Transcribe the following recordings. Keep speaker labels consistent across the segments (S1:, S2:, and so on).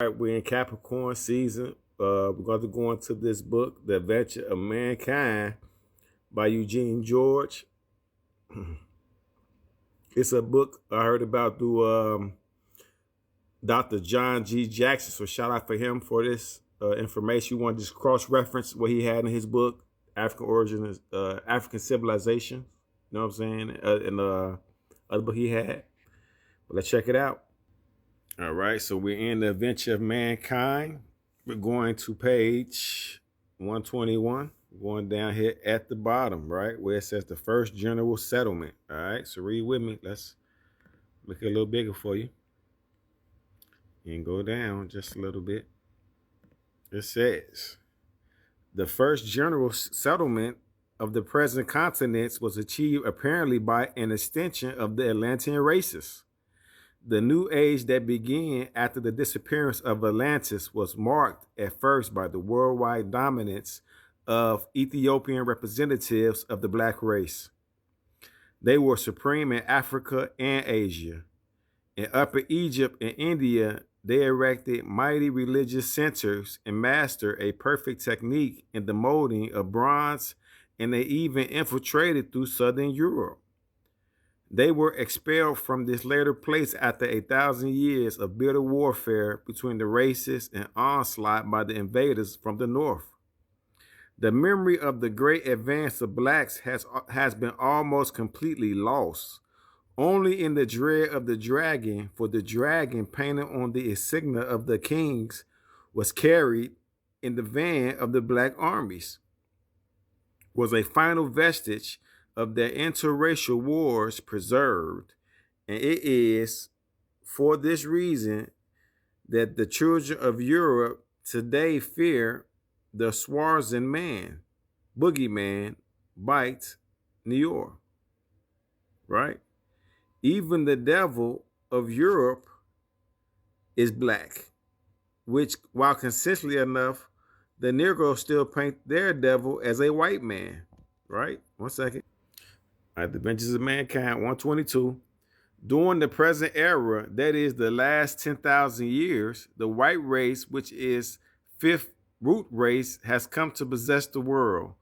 S1: Right, we're in Capricorn season. We're going to go into this book, The Adventure of Mankind by Eugen Georg. It's a book I heard about through Dr. John G. Jackson. So shout out for him for this information. You want to just cross-reference what he had in his book, African Origin, African Civilization. You know what I'm saying? And other book he had. But let's check it out. All right, so we're in The Adventure of Mankind. We're going to page 121, going down here at the bottom, right, where it says the first general settlement. All right, so read with me. Let's make it a little bigger for you. And go down just a little bit. It says, the first general settlement of the present continents was achieved apparently by an extension of the Atlantean races. The new age that began after the disappearance of Atlantis was marked at first by the worldwide dominance of Ethiopian representatives of the black race. They were supreme in Africa and Asia. In Upper Egypt and India, they erected mighty religious centers and mastered a perfect technique in the molding of bronze, and they even infiltrated through southern Europe. They were expelled from this later place after 1,000 years of bitter warfare between the races and onslaught by the invaders from the north. The memory of the great advance of blacks has been almost completely lost. Only in the dread of the dragon, for the dragon painted on the insignia of the kings was carried in the van of the black armies, was a final vestige of their interracial wars preserved. And it is for this reason that the children of Europe today fear the Swarzan man, boogeyman, bite New York, right? Even the devil of Europe is black, which, while consistently enough, the Negroes still paint their devil as a white man, right? 1 second. All right, The Adventures of Mankind, 122. During the present era, that is the last 10,000 years, the white race, which is fifth root race, has come to possess the world.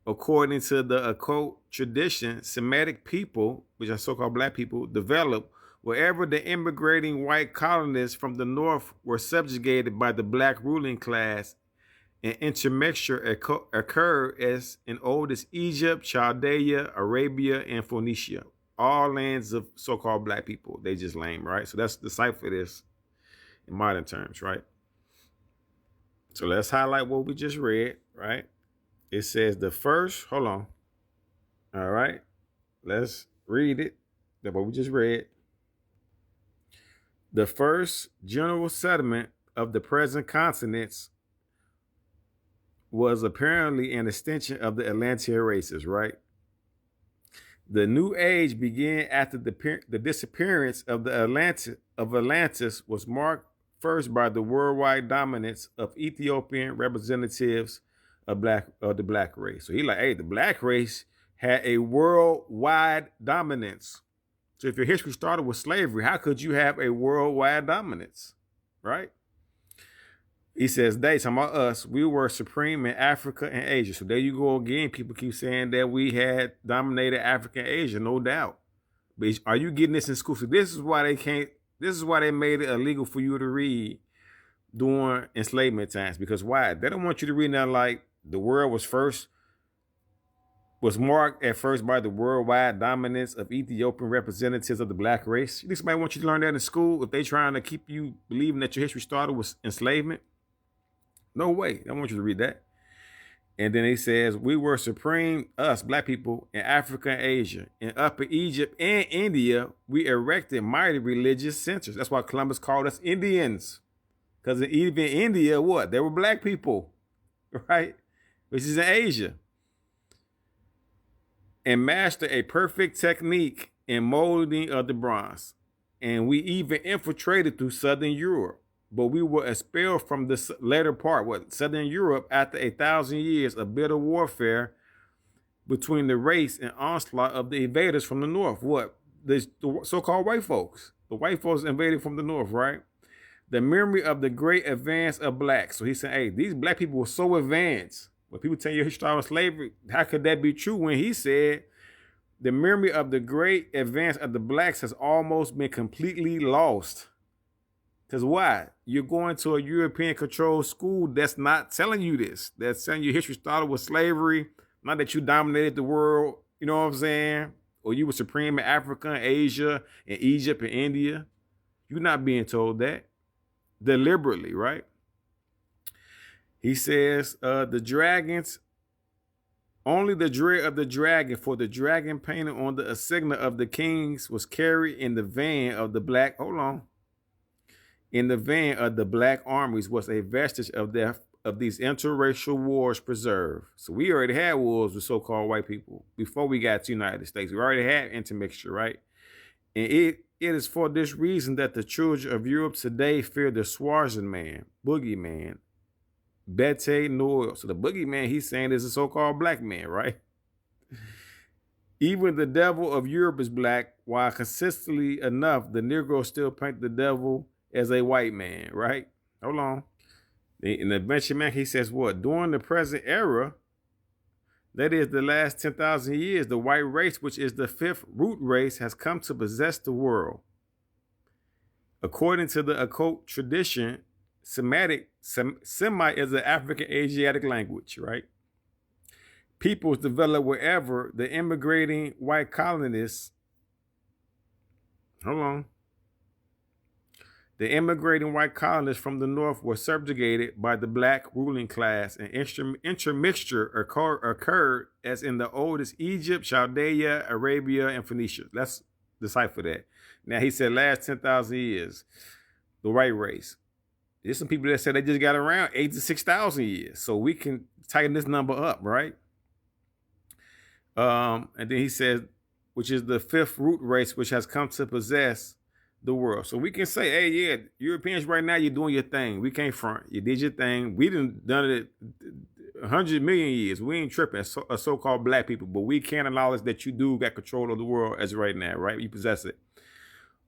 S1: According to the occult tradition, Semitic people, which are so-called black people, developed wherever the immigrating white colonists from the north were subjugated by the black ruling class. An intermixture occurred as old as Egypt, Chaldea, Arabia, and Phoenicia. All lands of so-called black people. They just lame, right? So that's the cipher for this in modern terms, right? So let's highlight what we just read, right? It says the first, hold on. All right, let's read it. That's what we just read. The first general settlement of the present continents was apparently an extension of the Atlantean races, right? The new age began after the disappearance of Atlantis was marked first by the worldwide dominance of Ethiopian representatives of the black race. So he like, hey, the black race had a worldwide dominance. So if your history started with slavery, how could you have a worldwide dominance, right? He says, they, talking about us, we were supreme in Africa and Asia. So there you go again. People keep saying that we had dominated Africa and Asia, no doubt. But are you getting this in school? So this is why they made it illegal for you to read during enslavement times. Because why? They don't want you to read now like the world was marked at first by the worldwide dominance of Ethiopian representatives of the black race. You think somebody wants you to learn that in school if they trying to keep you believing that your history started with enslavement? No way. I don't want you to read that. And then he says, we were supreme, us, black people, in Africa and Asia. In Upper Egypt and India, we erected mighty religious centers. That's why Columbus called us Indians. Because even in India, what? They were black people, right? Which is in Asia. And mastered a perfect technique in molding of the bronze. And we even infiltrated through southern Europe. But we were expelled from the latter part, southern Europe, after 1,000 years of bitter warfare between the race and onslaught of the invaders from the north. The so-called white folks. The white folks invaded from the north, right? The memory of the great advance of blacks. So he said, hey, these black people were so advanced. When people tell you history of slavery, how could that be true when he said the memory of the great advance of the blacks has almost been completely lost? Because why? You're going to a European controlled school that's not telling you this. That's telling you history started with slavery, not that you dominated the world, you know what I'm saying? Or you were supreme in Africa, Asia, and Egypt, and India. You're not being told that deliberately, right? He says, the dragons, only the dread of the dragon, for the dragon painted on the insignia of the kings was carried in the van of the black, in the van of the black armies was a vestige of these interracial wars preserved. So we already had wars with so-called white people before we got to the United States. We already had intermixture, right? And it is for this reason that the children of Europe today fear the Swazian man, boogeyman, Bete Noel. So the boogeyman, he's saying, is a so-called black man, right? Even the devil of Europe is black, while consistently enough, the Negro still paint the devil as a white man, right? Hold on. In the Adventure Man, he says what? During the present era, that is the last 10,000 years, the white race, which is the fifth root race, has come to possess the world. According to the occult tradition, Semite is an African Asiatic language, right? Peoples develop wherever the immigrating white colonists, the immigrating white colonists from the north were subjugated by the black ruling class, and intermixture occurred as in the oldest Egypt, Chaldea, Arabia, and Phoenicia. Let's decipher that. Now, he said last 10,000 years, the white race. There's some people that said they just got around 8 to 6,000 years. So we can tighten this number up, right? And then he says, which is the fifth root race, which has come to possess the world. So we can say, hey, yeah, Europeans right now, you're doing your thing. We can't front. You did your thing. We done it 100 million years. We ain't tripping as so-called black people, but we can't acknowledge that you do got control of the world as right now, right? You possess it.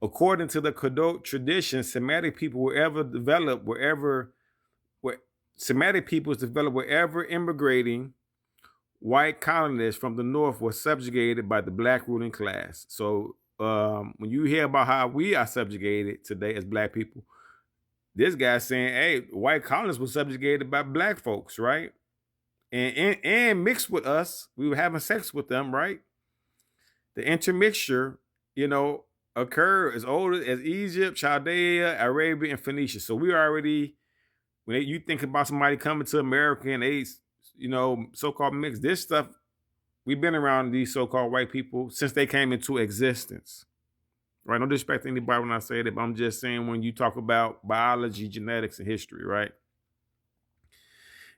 S1: According to the Kadot tradition, Semitic people Semitic peoples developed wherever immigrating white colonists from the north were subjugated by the black ruling class. So when you hear about how we are subjugated today as black people, this guy's saying, hey, white colonists were subjugated by black folks, right? And mixed with us. We were having sex with them, right? The intermixture, occurred as old as Egypt, Chaldea, Arabia, and Phoenicia. So we already, when you think about somebody coming to America and they, so-called mixed, this stuff, we've been around these so-called white people since they came into existence. Right? No disrespect to anybody when I say that, but I'm just saying when you talk about biology, genetics, and history, right?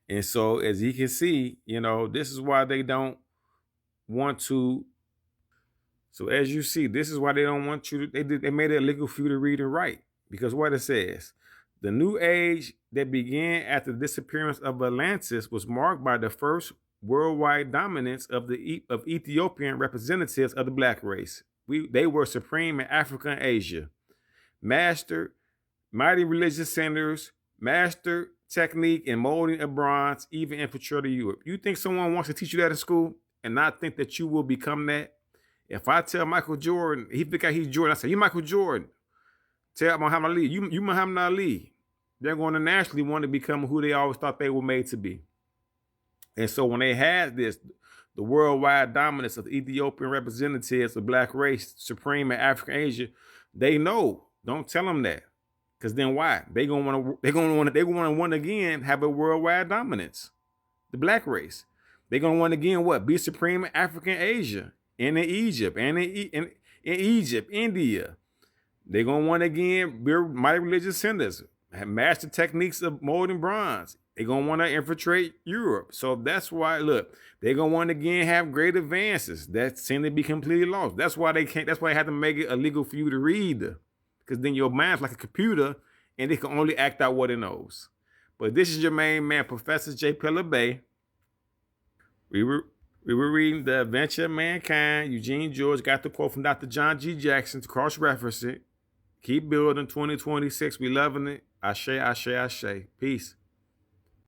S1: And so as you can see, this is why they don't want to. So as you see, this is why they don't want you to, they made it illegal for you to read and write. Because what it says, the new age that began after the disappearance of Atlantis was marked by the first worldwide dominance of Ethiopian representatives of the black race. They were supreme in Africa and Asia. Master mighty religious centers, master technique and molding of bronze, even infiltrated Europe. You think someone wants to teach you that in school and not think that you will become that? If I tell Michael Jordan, he think he's Jordan, I say, you Michael Jordan. Tell Muhammad Ali, you Muhammad Ali. They're going to naturally want to become who they always thought they were made to be. And so when they had this, the worldwide dominance of the Ethiopian representatives of black race, supreme in Africa and Asia, they know. Don't tell them that. Because then why? They're going to want to again have a worldwide dominance. The black race. They're going to want again what? Be supreme in Africa and Asia. And in Egypt, in Egypt, India. They're going to want again build mighty religious centers, have master techniques of molding bronze. They're going to want to infiltrate Europe. So that's why, look, they're going to want again have great advances that seem to be completely lost. That's why they have to make it illegal for you to read. Because then your mind's like a computer and it can only act out what it knows. But this is your main man, Professor J. Pillar Bay. We were reading The Adventure of Mankind. Eugen Georg got the quote from Dr. John G. Jackson to cross-reference it. Keep building 2026. We loving it. Ashe, ashe, ashe. Peace.